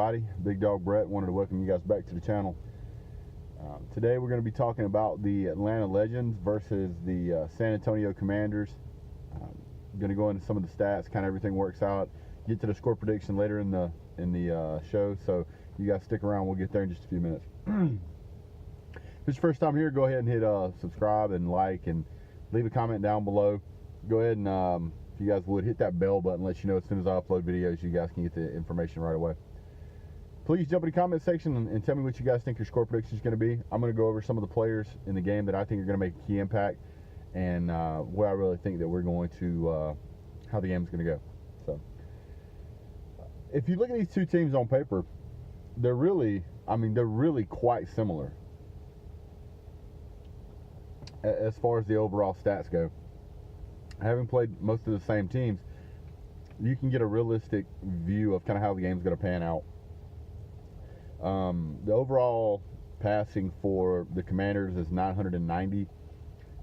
everybody? Big Dog Brett wanted to welcome you guys back to the channel. Today we're going to be talking about the Atlanta Legends versus the San Antonio Commanders. Going to go into some of the stats, kind of everything works out. Get to the score prediction later in the show, so you guys stick around. We'll get there in just a few minutes. If it's your first time here, go ahead and hit subscribe and like and leave a comment down below. Go ahead and if you guys would hit that bell button, let you know as soon as I upload videos, you guys can get the information right away. Please jump in the comment section and tell me what you guys think your score prediction is going to be. I'm going to go over some of the players in the game that I think are going to make a key impact, and where I really think that we're going to, how the game is going to go. So, if you look at these two teams on paper, they're really quite similar as far as the overall stats go. Having played most of the same teams, you can get a realistic view of kind of how the game's going to pan out. The overall passing for the Commanders is 990.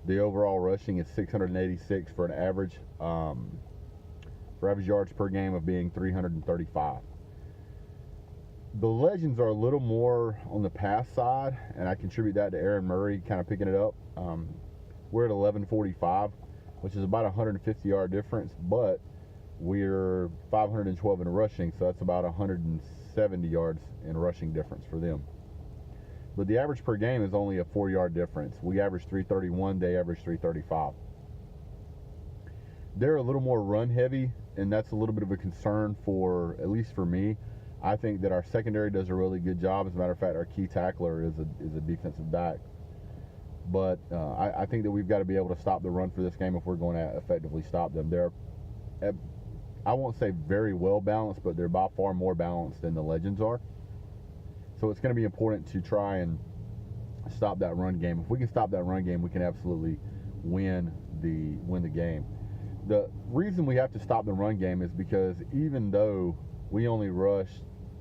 The overall rushing is 686 for an average, for average yards per game of being 335. The Legends are a little more on the pass side, and I contribute that to Aaron Murray kind of picking it up. We're at 1145, which is about a 150-yard difference, but we're 512 in rushing, so that's about 170 yards in rushing difference for them. But the average per game is only a 4-yard difference. We average 331, they average 335. They're a little more run heavy, and that's a little bit of a concern for, at least for me. I think that our secondary does a really good job. As a matter of fact, our key tackler is a defensive back. But I think that we've got to be able to stop the run for this game if we're going to effectively stop them. They're, I won't say very well balanced, but they're by far more balanced than the Legends are. So it's going to be important to try and stop that run game. If we can stop that run game, we can absolutely win the game. The reason we have to stop the run game is because even though we only rush,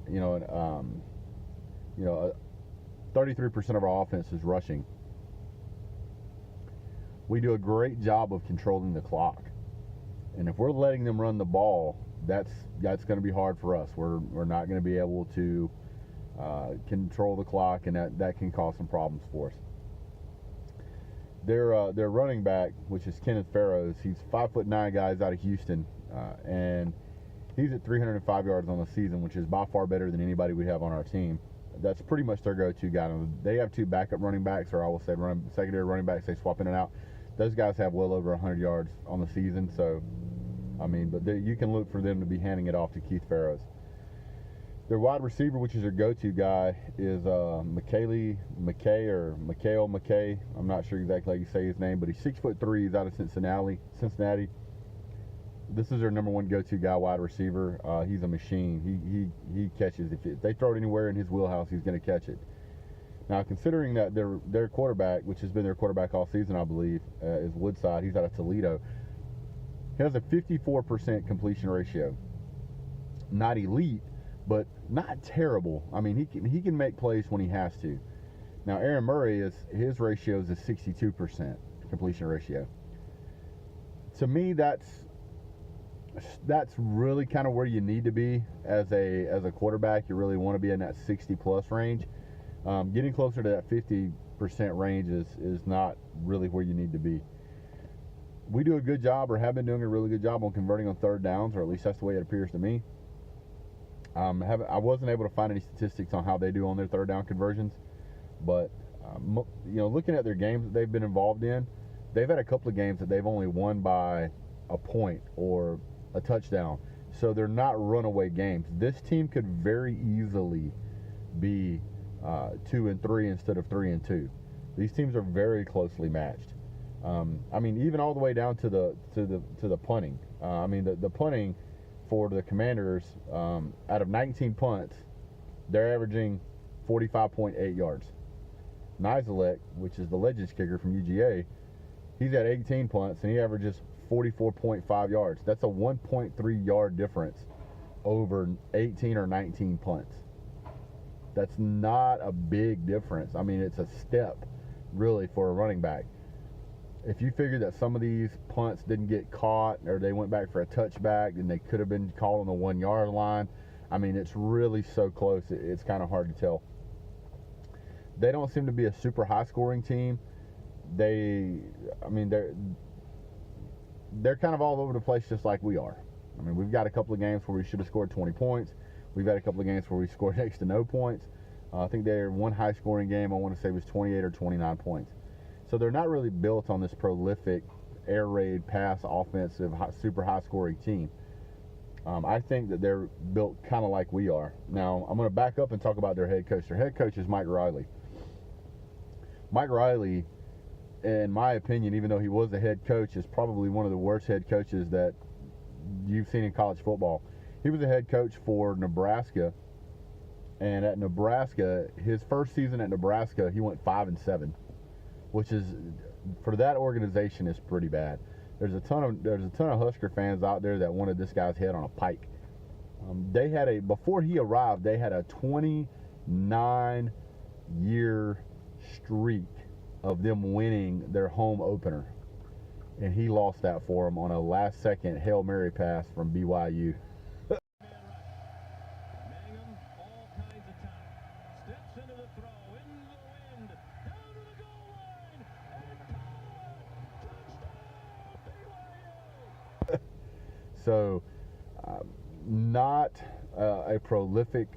33% of our offense is rushing, we do a great job of controlling the clock. And if we're letting them run the ball, that's going to be hard for us. We're not going to be able to control the clock, and that can cause some problems for us. Their running back, which is Kenneth Farrows, he's 5'9" guys out of Houston, and he's at 305 yards on the season, which is by far better than anybody we have on our team. That's pretty much their go-to guy. They have two backup running backs, or I will say secondary running backs. They swap in and out. Those guys have well over 100 yards on the season, so but you can look for them to be handing it off to Keith Farrows. Their wide receiver, which is their go-to guy, is Mikhail McKay. I'm not sure exactly how you say his name, but he's 6'3". He's out of Cincinnati. This is their number one go-to guy, wide receiver. He's a machine. He catches. If they throw it anywhere in his wheelhouse, he's going to catch it. Now, considering that their quarterback, which has been their quarterback all season, I believe, is Woodside. He's out of Toledo. He has a 54% completion ratio. Not elite, but not terrible. I mean, he can make plays when he has to. Now, Aaron Murray, his ratio is a 62% completion ratio. To me, that's really kind of where you need to be as a quarterback. You really want to be in that 60+ range. Getting closer to that 50% range is not really where you need to be. We do a good job, or have been doing a really good job on converting on third downs, or at least that's the way it appears to me. I wasn't able to find any statistics on how they do on their third down conversions, but looking at their games that they've been involved in, they've had a couple of games that they've only won by a point or a touchdown. So they're not runaway games. This team could very easily be 2-3 instead of 3-2. These teams are very closely matched. Even all the way down to the punting. The punting for the Commanders, out of 19 punts, they're averaging 45.8 yards. Nizelek, which is the Legends kicker from UGA, he's at 18 punts and he averages 44.5 yards. That's a 1.3 yard difference over 18 or 19 punts. That's not a big difference. It's a step, really, for a running back. If you figure that some of these punts didn't get caught, or they went back for a touchback, then they could have been called on the 1 yard line. I mean, it's really so close. It's kind of hard to tell. They don't seem to be a super high-scoring team. They're kind of all over the place, just like we are. I mean, we've got a couple of games where we should have scored 20 points. We've had a couple of games where we scored next to no points. I think their one high-scoring game, I want to say, was 28 or 29 points. So they're not really built on this prolific air raid, pass, offensive, super high-scoring team. I think that they're built kind of like we are. Now, I'm going to back up and talk about their head coach. Their head coach is Mike Riley. Mike Riley, in my opinion, even though he was the head coach, is probably one of the worst head coaches that you've seen in college football. He was a head coach for Nebraska, and at Nebraska, his first season at Nebraska, he went 5-7, which is, for that organization, is pretty bad. There's a ton of Husker fans out there that wanted this guy's head on a pike. Before he arrived, they had a 29-year streak of them winning their home opener, and he lost that for them on a last-second Hail Mary pass from BYU. So, not a prolific,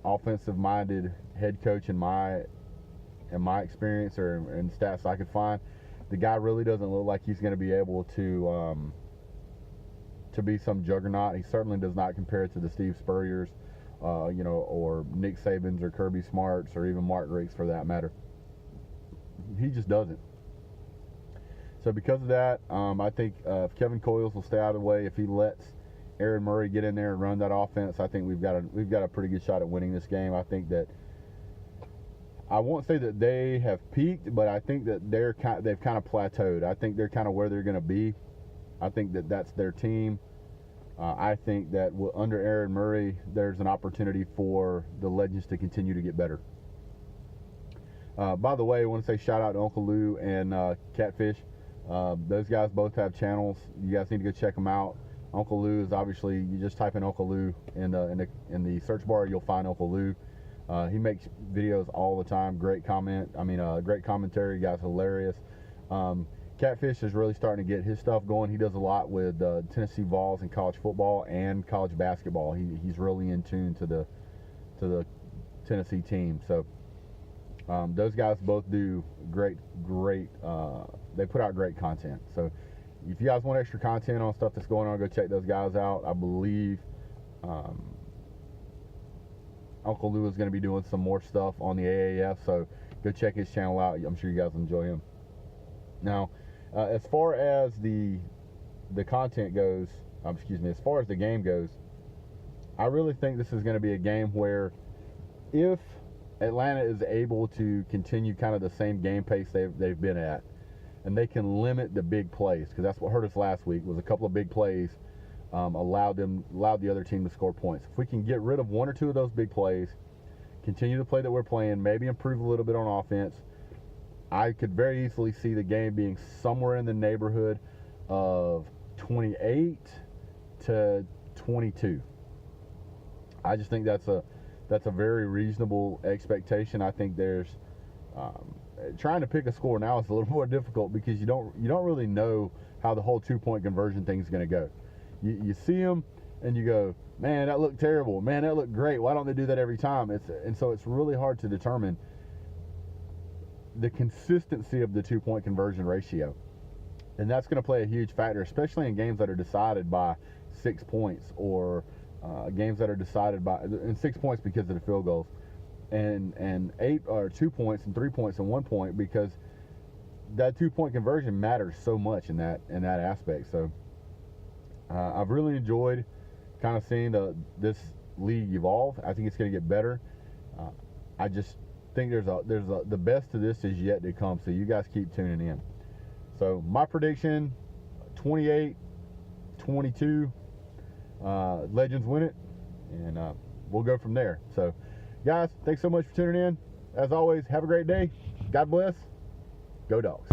offensive-minded head coach in my experience or in stats I could find. The guy really doesn't look like he's going to be able to be some juggernaut. He certainly does not compare to the Steve Spurriers, or Nick Sabans or Kirby Smarts or even Mark Richt for that matter. He just doesn't. So because of that, I think if Kevin Coyles will stay out of the way, if he lets Aaron Murray get in there and run that offense, I think we've got a pretty good shot at winning this game. I think that, I won't say that they have peaked, but I think that they've kind of plateaued. I think they're kind of where they're going to be. I think that that's their team. I think that under Aaron Murray, there's an opportunity for the Legends to continue to get better. By the way, I want to say shout out to Uncle Lou and Catfish. Those guys both have channels. You guys need to go check them out. Uncle Lou is obviously, you just type in Uncle Lou in the search bar, you'll find Uncle Lou. He makes videos all the time. Great commentary. Guy's hilarious. Catfish is really starting to get his stuff going. He does a lot with Tennessee Vols in college football and college basketball. He's really in tune to the Tennessee team. So those guys both do great. They put out great content. So if you guys want extra content on stuff that's going on, go check those guys out. I believe Uncle Lou is going to be doing some more stuff on the AAF, so go check his channel out. I'm sure you guys will enjoy him. Now, as far as the content goes, as far as the game goes, I really think this is going to be a game where if Atlanta is able to continue kind of the same game pace they've been at, and they can limit the big plays, because that's what hurt us last week, was a couple of big plays allowed the other team to score points. If we can get rid of one or two of those big plays, continue the play that we're playing, maybe improve a little bit on offense, I could very easily see the game being somewhere in the neighborhood of 28 to 22. I just think that's a very reasonable expectation. I think there's trying to pick a score now is a little more difficult because you don't really know how the whole 2-point conversion thing is going to go. You see them and you go, man, that looked terrible. Man, that looked great. Why don't they do that every time? So it's really hard to determine the consistency of the 2-point conversion ratio. And that's going to play a huge factor, especially in games that are decided by 6 points or games that are decided by 6 points because of the field goals, and 8 or 2 points and 3 points and 1 point, because that 2-point conversion matters so much in that aspect. So I've really enjoyed kind of seeing this league evolve. I think it's going to get better. I just think the best of this is yet to come. So you guys keep tuning in. So my prediction, 28-22, Legends win it, and we'll go from there. So guys, thanks so much for tuning in. As always, have a great day. God bless. Go Dogs.